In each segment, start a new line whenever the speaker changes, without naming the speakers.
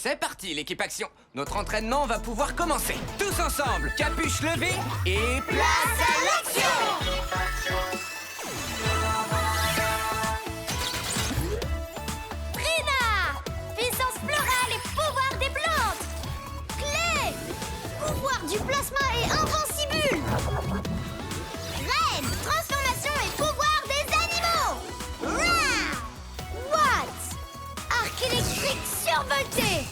C'est parti, l'équipe Action. Notre entraînement va pouvoir commencer. Tous ensemble, capuche levée et place à l'action!
Rina! Puissance florale et pouvoir des plantes! Clé! Pouvoir du plasma et invincible! Reine! Transformation et pouvoir des animaux! Rah! Watt! Arc électrique survolté!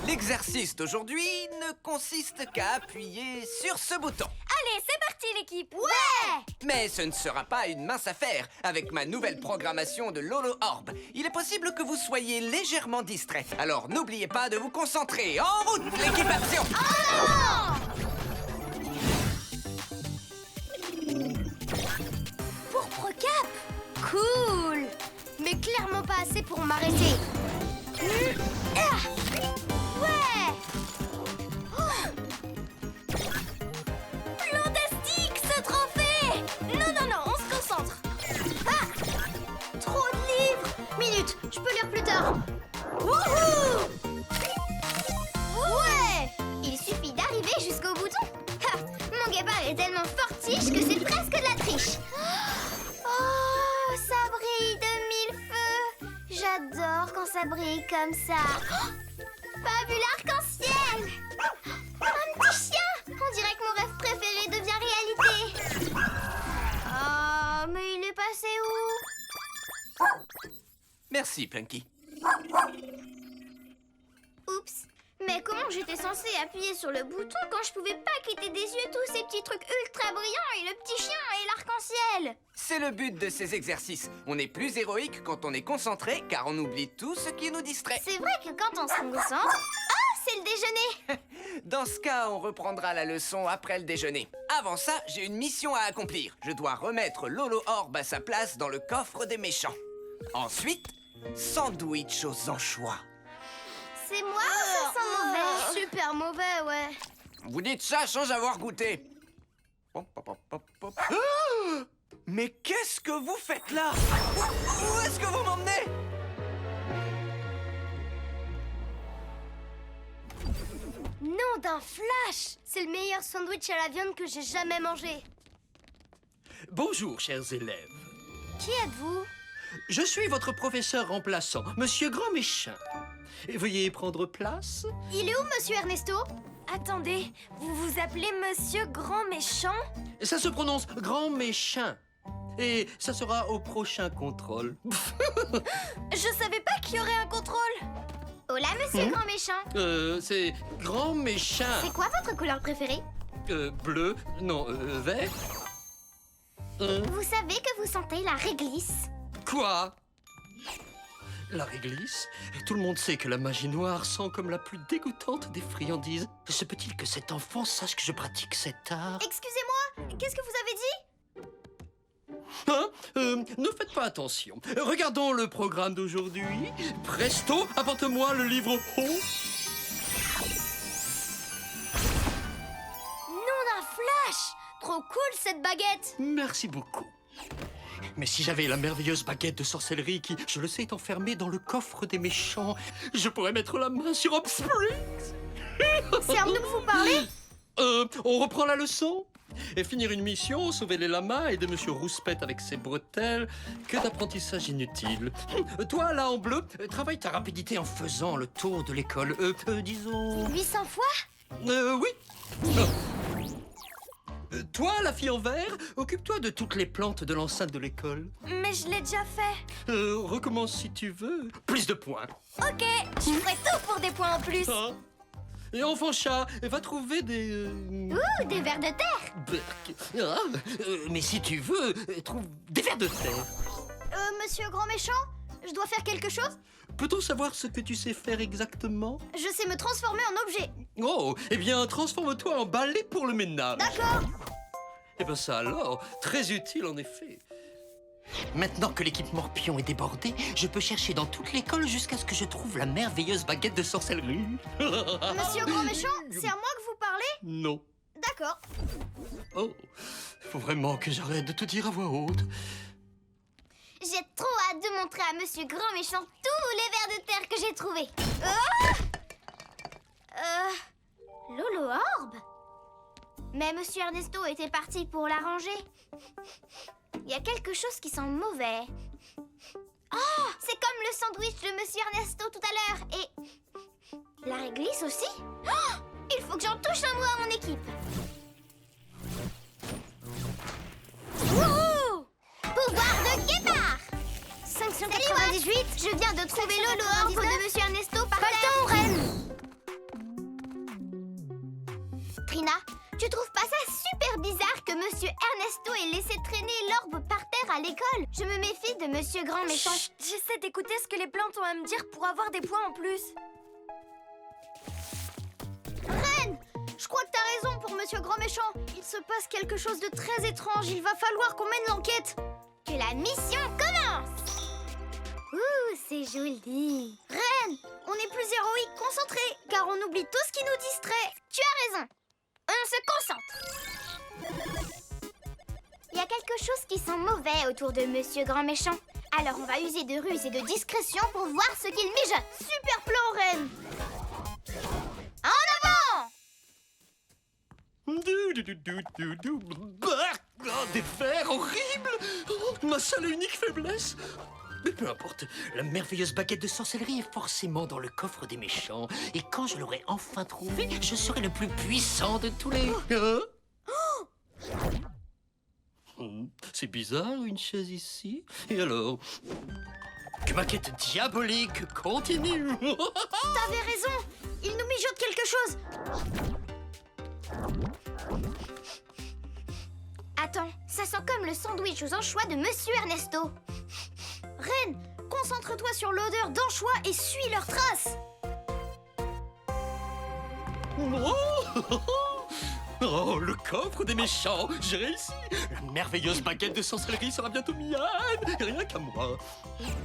L'exercice d'aujourd'hui ne consiste qu'à appuyer sur ce bouton.
Allez, c'est parti l'équipe! Ouais!
Mais ce ne sera pas une mince affaire. Avec ma nouvelle programmation de Lolo Orb, il est possible que vous soyez légèrement distrait. Alors n'oubliez pas de vous concentrer. En route, l'équipe Action!
Pourpre cap! Cool! Mais clairement pas assez pour m'arrêter. Ouais! Fantastique ce trophée! Non, non, non, on se concentre. Ah! Trop de livres! Minute, je peux lire plus tard. Wouhou! Ouais! Il suffit d'arriver jusqu'au bouton. Ha! Mon guépard est tellement fortiche que c'est presque de la triche. Oh, ça brille de mille feux. J'adore quand ça brille comme ça. Oh, pas vu l'arc-en-ciel! Un petit chien! On dirait que mon rêve préféré devient réalité. Oh, mais il est passé où?
Merci, Plunky.
Oups! Mais comment j'étais censée appuyer sur le bouton quand je pouvais pas quitter des yeux tous ces petits trucs ultra brillants et le petit chien et l'arc-en-ciel?
C'est le but de ces exercices. On est plus héroïque quand on est concentré, car on oublie tout ce qui nous distrait.
C'est vrai que quand on se concentre... Ah, c'est le déjeuner!
Dans ce cas, on reprendra la leçon après le déjeuner. Avant ça, j'ai une mission à accomplir. Je dois remettre Lolo Orb à sa place dans le coffre des méchants. Ensuite, sandwich aux anchois.
C'est moi ou ça sent mauvais? Super mauvais, ouais.
Vous dites ça sans avoir goûté. Ah, mais qu'est-ce que vous faites là? Où est-ce que vous m'emmenez?
Nom d'un flash! C'est le meilleur sandwich à la viande que j'ai jamais mangé.
Bonjour, chers élèves.
Qui êtes-vous?
Je suis votre professeur remplaçant, Monsieur Grand Méchant. Et veuillez prendre place.
Il est où, Monsieur Ernesto? Attendez, vous vous appelez Monsieur Grand Méchant?
Ça se prononce Grand Méchant. Et ça sera au prochain contrôle.
Je savais pas qu'il y aurait un contrôle. Hola, Monsieur Grand Méchant.
C'est Grand Méchant.
C'est quoi votre couleur préférée?
Bleu, non, vert.
Vous savez que vous sentez la réglisse?
Quoi? La réglisse? Tout le monde sait que la magie noire sent comme la plus dégoûtante des friandises. Se peut-il que cet enfant sache que je pratique cet art?
Excusez-moi, qu'est-ce que vous avez dit?
Hein? Ne faites pas attention. Regardons le programme d'aujourd'hui. Presto, apporte-moi le livre haut.
Nom d'un flash! Trop cool cette baguette!
Merci beaucoup. Mais si j'avais la merveilleuse baguette de sorcellerie qui, je le sais, est enfermée dans le coffre des méchants, je pourrais mettre la main sur Hop Springs.
C'est à nous que vous parlez?
On reprend la leçon? Et finir une mission, sauver les lamas, aider Monsieur Rouspette avec ses bretelles. Que d'apprentissage inutile. Toi, là, en bleu, travaille ta rapidité en faisant le tour de l'école. Disons...
800 fois?
Oui. Toi, la fille en vert, occupe-toi de toutes les plantes de l'enceinte de l'école.
Mais je l'ai déjà fait.
Recommence si tu veux. Plus de points.
Ok, je ferai tout pour des points en plus.
Ah. Et enfant chat, va trouver des...
Ouh, des vers de terre.
Berk. Ah, mais si tu veux, trouve des vers de terre.
Monsieur Grand Méchant, je dois faire quelque chose?
Peut-on savoir ce que tu sais faire exactement?
Je sais me transformer en objet.
Oh, eh bien, transforme-toi en balai pour le ménage.
D'accord.
Eh bien ça alors, très utile en effet. Maintenant que l'équipe Morpion est débordée, je peux chercher dans toute l'école jusqu'à ce que je trouve la merveilleuse baguette de sorcellerie.
Monsieur Grand Méchant, c'est à moi que vous parlez?
Non.
D'accord.
Oh, faut vraiment que j'arrête de te dire à voix haute.
J'ai trop hâte de montrer à Monsieur Grand Méchant tous les vers de terre que j'ai trouvés. Lolo Orbe? Mais Monsieur Ernesto était parti pour la ranger. Il y a quelque chose qui sent mauvais. Oh, c'est comme le sandwich de Monsieur Ernesto tout à l'heure. Et la réglisse aussi. Oh, il faut que j'en touche un mot à mon équipe. Wouhou! Pouvoir de guépard! 598. Je viens de trouver Lolo Orbe de Monsieur Ernesto par terre. Pas le temps, reine. Trina, tu trouves pas ça super bizarre que Monsieur Ernesto ait laissé traîner l'orbe par terre à l'école? Je me méfie de Monsieur Grand Méchant.
Chut, j'essaie d'écouter ce que les plantes ont à me dire pour avoir des points en plus.
Reine, je crois que t'as raison pour Monsieur Grand Méchant. Il se passe quelque chose de très étrange. Il va falloir qu'on mène l'enquête. Que la mission commence. Ouh, c'est joli. Reine, on est plus héroïque, concentrés, car on oublie tout ce qui nous distrait. Tu as raison. On se concentre. Il y a quelque chose qui sent mauvais autour de Monsieur Grand Méchant. Alors on va user de ruse et de discrétion pour voir ce qu'il mijote. Super plan, Reine. En avant!
Des vers horribles. Ma seule et unique faiblesse. Mais peu importe, la merveilleuse baguette de sorcellerie est forcément dans le coffre des méchants. Et quand je l'aurai enfin trouvée, je serai le plus puissant de tous les... C'est bizarre, une chaise ici. Et alors? Que ma quête diabolique continue.
T'avais raison. Il nous mijote quelque chose. Attends, ça sent comme le sandwich aux anchois de Monsieur Ernesto. Reine, concentre-toi sur l'odeur d'anchois et suis leurs traces.
Oh, le coffre des méchants. J'ai réussi. La merveilleuse baguette de sorcellerie sera bientôt mienne. Et rien qu'à moi.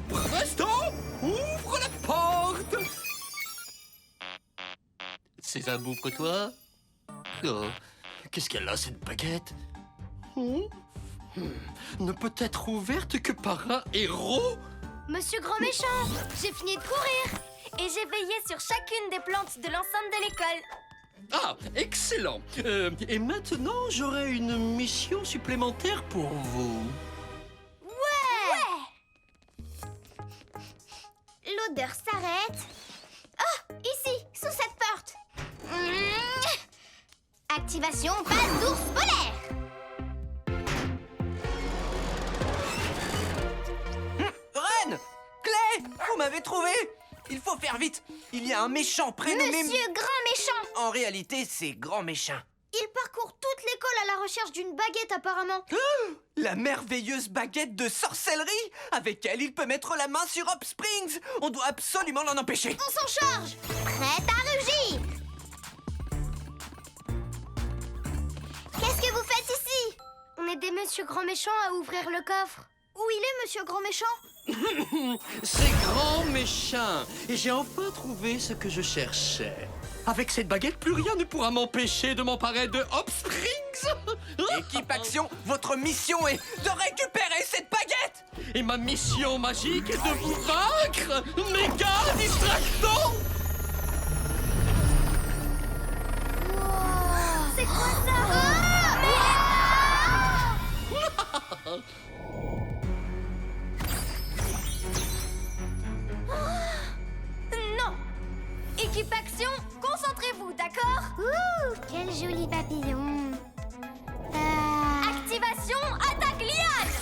Presto, ouvre la porte. Sésame, ouvre-toi. Oh, qu'est-ce qu'elle a, cette baguette? Ne peut être ouverte que par un héros.
Monsieur Grand Méchant, j'ai fini de courir. Et j'ai veillé sur chacune des plantes de l'enceinte de l'école.
Ah, excellent. Et maintenant, j'aurai une mission supplémentaire pour vous.
Ouais. L'odeur s'arrête. Oh, ici, sous cette porte. Activation passe d'ours polaire.
Reine! Clé! Vous m'avez trouvé! Il faut faire vite! Il y a un méchant prénommé...
Monsieur Grand Méchant.
En réalité, c'est Grand Méchant.
Il parcourt toute l'école à la recherche d'une baguette apparemment.
La merveilleuse baguette de sorcellerie! Avec elle, il peut mettre la main sur Hop Springs! On doit absolument l'en empêcher!
On s'en charge. Prête à rugir. Qu'est-ce que vous faites ici?
On aidait Monsieur Grand Méchant à ouvrir le coffre.
Où il est, Monsieur Grand Méchant?
C'est Grand Méchant. Et j'ai enfin trouvé ce que je cherchais. Avec cette baguette, plus rien ne pourra m'empêcher de m'emparer de Hop Springs.
Équipe Action, votre mission est de récupérer cette baguette!
Et ma mission magique est de vous vaincre, méga distractant.
C'est quoi ça? Non! Équipe Action, concentrez-vous, d'accord?
Ouh, quel joli papillon.
Activation, attaque liane!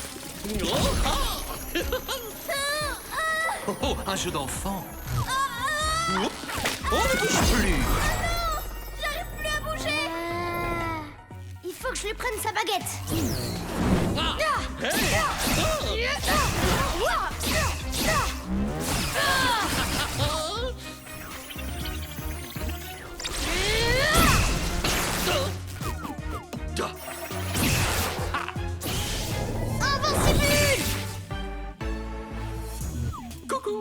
Oh, un jeu d'enfant. Oh, ne bouge plus.
J'arrive plus à bouger!
Il faut que je lui prenne sa baguette. Invincible.
Coucou.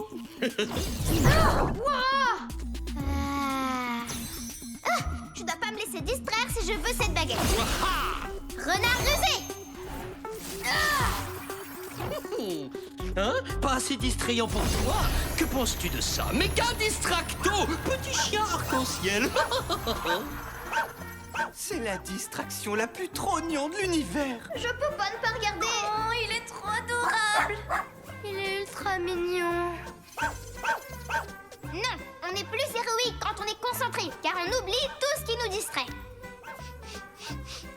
Tu dois pas me laisser distraire si je veux cette baguette. Renard rusé.
Hein? Pas assez distrayant pour toi? Que penses-tu de ça? Méga distracto! Petit chien arc-en-ciel!
C'est la distraction la plus trognante de l'univers.
Je peux pas ne pas regarder.
Oh, il est trop adorable.
Il est ultra mignon. Non, on est plus héroïque quand on est concentré, car on oublie tout ce qui nous distrait.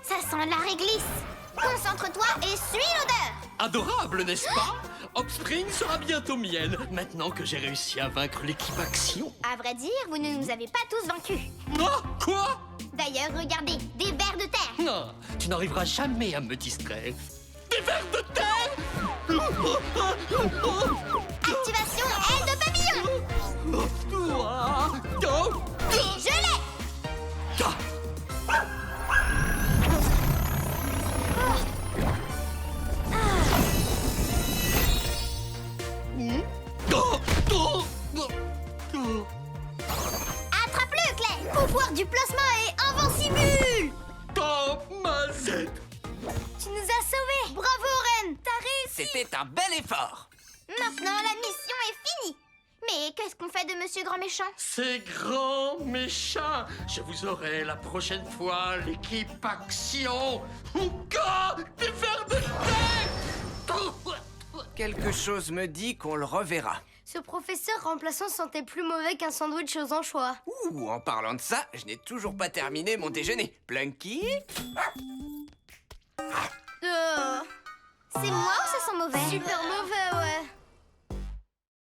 Ça sent la réglisse. Concentre-toi et suis l'odeur.
Adorable, n'est-ce pas? Offspring sera bientôt mienne, maintenant que j'ai réussi à vaincre l'équipe Action.
À vrai dire, vous ne nous avez pas tous vaincus.
Ah, quoi?
D'ailleurs, regardez, des vers de terre.
Non, tu n'arriveras jamais à me distraire. Des vers de terre?
Activation aile de papillon. Et je l'ai. Attrape-le, Clay. Pouvoir du plasma est invincible.
Oh, ma Z.
Tu nous as sauvés.
Bravo, Ren.
T'as réussi.
C'était un bel effort.
Maintenant, la mission est finie. Mais qu'est-ce qu'on fait de Monsieur Grand Méchant?
C'est grand méchant. Je vous aurai la prochaine fois, l'équipe Action. Des vers de terre.
Quelque chose me dit qu'on le reverra.
Ce professeur remplaçant sentait plus mauvais qu'un sandwich aux anchois.
Ouh, en parlant de ça, je n'ai toujours pas terminé mon déjeuner. Plunky?
C'est moi ou ça sent mauvais?
Super mauvais, ouais.